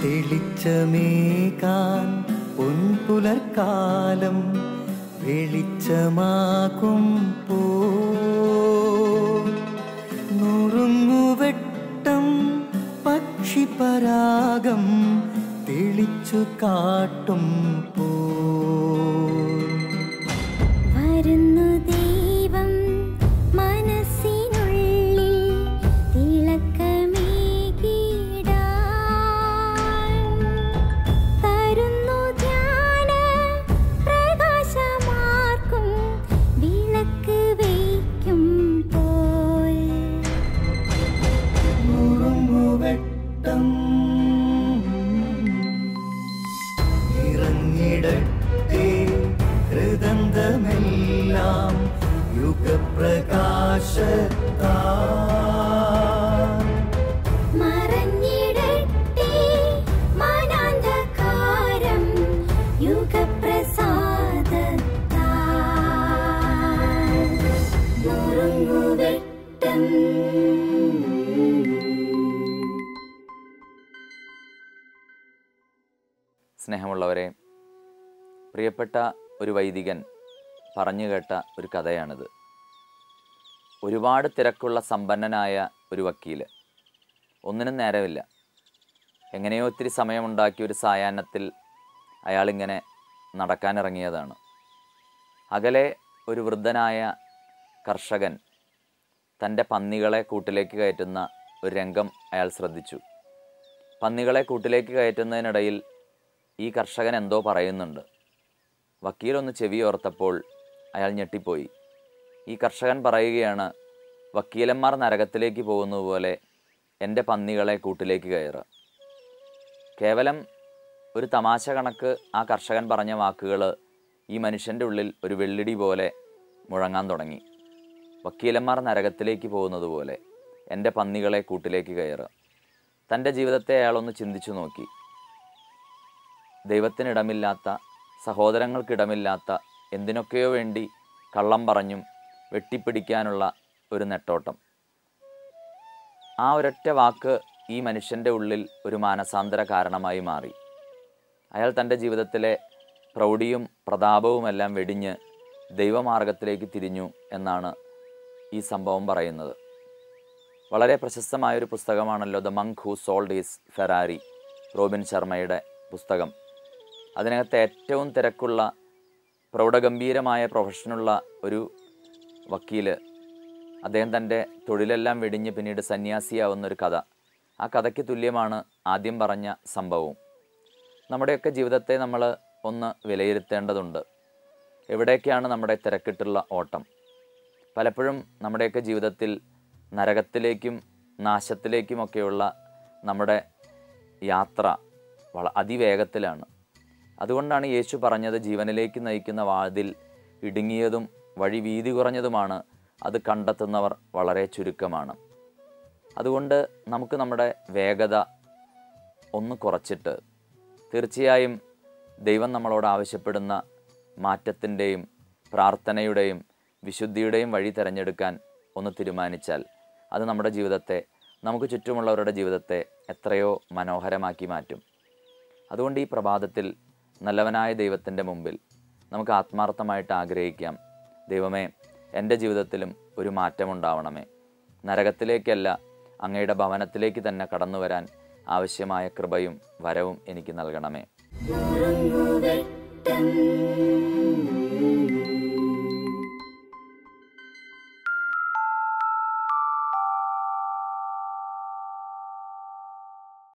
തെളിച്ചമേകാൻ പൊൻപുലർക്കാലം വെളിച്ചമാകുമ്പോ നുറുങ്ങുവെട്ടം പക്ഷിപരാഗം തെളിച്ചു കാട്ടുമ്പോ വരുന്നു ദൈവം മനസ്സിനുള്ളിൽ തിളക്കമേകിടാൻ തരുന്നു ധ്യാന പ്രകാശമാർക്കും വിളക്ക് വയ്ക്കുമ്പോൾ നുറുങ്ങുവെട്ടം ഇറങ്ങിടട്ടെ ഹൃദന്തമെല്ലാം യുഗപ്രകാശത്താൽ മറഞ്ഞിടട്ടെ മനാന്ധകാരം യുഗപ്രസാദത്താൽ നുറുങ്ങുവെട്ടം. സ്നേഹമുള്ളവരെ, പ്രിയപ്പെട്ട ഒരു വൈദികൻ പറഞ്ഞു കേട്ട ഒരു കഥയാണിത്. ഒരുപാട് തിരക്കുള്ള സമ്പന്നനായ ഒരു വക്കീല്, ഒന്നിനും നേരമില്ല. എങ്ങനെയോ ഒത്തിരി സമയമുണ്ടാക്കിയ ഒരു സായാഹ്നത്തിൽ അയാളിങ്ങനെ നടക്കാനിറങ്ങിയതാണ്. അകലെ ഒരു വൃദ്ധനായ കർഷകൻ തൻ്റെ പന്നികളെ കൂട്ടിലേക്ക് കയറ്റുന്ന ഒരു രംഗം അയാൾ ശ്രദ്ധിച്ചു. പന്നികളെ കൂട്ടിലേക്ക് കയറ്റുന്നതിനിടയിൽ ഈ കർഷകൻ എന്തോ പറയുന്നുണ്ട്. വക്കീലൊന്ന് ചെവിയോർത്തപ്പോൾ അയാൾ ഞെട്ടിപ്പോയി. ഈ കർഷകൻ പറയുകയാണ്, വക്കീലന്മാർ നരകത്തിലേക്ക് പോകുന്നത് പോലെ എൻ്റെ പന്നികളെ കൂട്ടിലേക്ക് കയറുക. കേവലം ഒരു തമാശ കണക്ക് ആ കർഷകൻ പറഞ്ഞ വാക്കുകൾ ഈ മനുഷ്യൻ്റെ ഉള്ളിൽ ഒരു വെള്ളിടി പോലെ മുഴങ്ങാൻ തുടങ്ങി. വക്കീലന്മാർ നരകത്തിലേക്ക് പോകുന്നത് പോലെ എൻ്റെ പന്നികളെ കൂട്ടിലേക്ക് കയറുക. തൻ്റെ ജീവിതത്തെ അയാളൊന്ന് ചിന്തിച്ചു നോക്കി. ദൈവത്തിനിടമില്ലാത്ത, സഹോദരങ്ങൾക്കിടമില്ലാത്ത എന്തിനൊക്കെയോ വേണ്ടി കള്ളം പറഞ്ഞും വെട്ടിപ്പിടിക്കാനുള്ള ഒരു നെട്ടോട്ടം. ആ ഒരൊറ്റ വാക്ക് ഈ മനുഷ്യൻ്റെ ഉള്ളിൽ ഒരു മാനസാന്തര കാരണമായി മാറി. അയാൾ തൻ്റെ ജീവിതത്തിലെ പ്രൗഢിയും പ്രതാപവുമെല്ലാം വെടിഞ്ഞ് ദൈവമാർഗത്തിലേക്ക് തിരിഞ്ഞു എന്നാണ് ഈ സംഭവം പറയുന്നത്. വളരെ പ്രശസ്തമായൊരു പുസ്തകമാണല്ലോ the monk who sold his Ferrari, Robin ശർമ്മയുടെ പുസ്തകം. അതിനകത്ത് ഏറ്റവും തിരക്കുള്ള പ്രൗഢഗംഭീരമായ പ്രൊഫഷനുള്ള ഒരു വക്കീല്, അദ്ദേഹം തൻ്റെ തൊഴിലെല്ലാം വെടിഞ്ഞ് പിന്നീട് സന്യാസിയാവുന്നൊരു കഥ. ആ കഥയ്ക്ക് തുല്യമാണ് ആദ്യം പറഞ്ഞ സംഭവവും. നമ്മുടെയൊക്കെ ജീവിതത്തെ നമ്മൾ ഒന്ന് വിലയിരുത്തേണ്ടതുണ്ട്. എവിടേക്കാണ് നമ്മുടെ തിരക്കിട്ടുള്ള ഓട്ടം? പലപ്പോഴും നമ്മുടെയൊക്കെ ജീവിതത്തിൽ നരകത്തിലേക്കും നാശത്തിലേക്കുമൊക്കെയുള്ള നമ്മുടെ യാത്ര അതിവേഗത്തിലാണ്. അതുകൊണ്ടാണ് യേശു പറഞ്ഞത്, ജീവനിലേക്ക് നയിക്കുന്ന വാതിൽ ഇടുങ്ങിയതും വഴി വീതി കുറഞ്ഞതുമാണ്, അത് കണ്ടെത്തുന്നവർ വളരെ ചുരുക്കമാണ്. അതുകൊണ്ട് നമുക്ക് നമ്മുടെ വേഗത ഒന്ന് കുറച്ചിട്ട് തീർച്ചയായും ദൈവം നമ്മളോട് ആവശ്യപ്പെടുന്ന മാറ്റത്തിൻ്റെയും പ്രാർത്ഥനയുടെയും വിശുദ്ധിയുടെയും വഴി തിരഞ്ഞെടുക്കാൻ ഒന്ന് തീരുമാനിച്ചാൽ അത് നമ്മുടെ ജീവിതത്തെ, നമുക്ക് ചുറ്റുമുള്ളവരുടെ ജീവിതത്തെ എത്രയോ മനോഹരമാക്കി മാറ്റും. അതുകൊണ്ട് ഈ പ്രഭാതത്തിൽ നല്ലവനായ ദൈവത്തിൻ്റെ മുമ്പിൽ നമുക്ക് ആത്മാർത്ഥമായിട്ട് ആഗ്രഹിക്കാം, ദൈവമേ, എൻ്റെ ജീവിതത്തിലും ഒരു മാറ്റമുണ്ടാവണമേ. നരകത്തിലേക്കല്ല, അങ്ങയുടെ ഭവനത്തിലേക്ക് തന്നെ കടന്നു വരാൻ ആവശ്യമായ കൃപയും വരവും എനിക്ക് നൽകണമേ. നുറുങ്ങുവെട്ടം.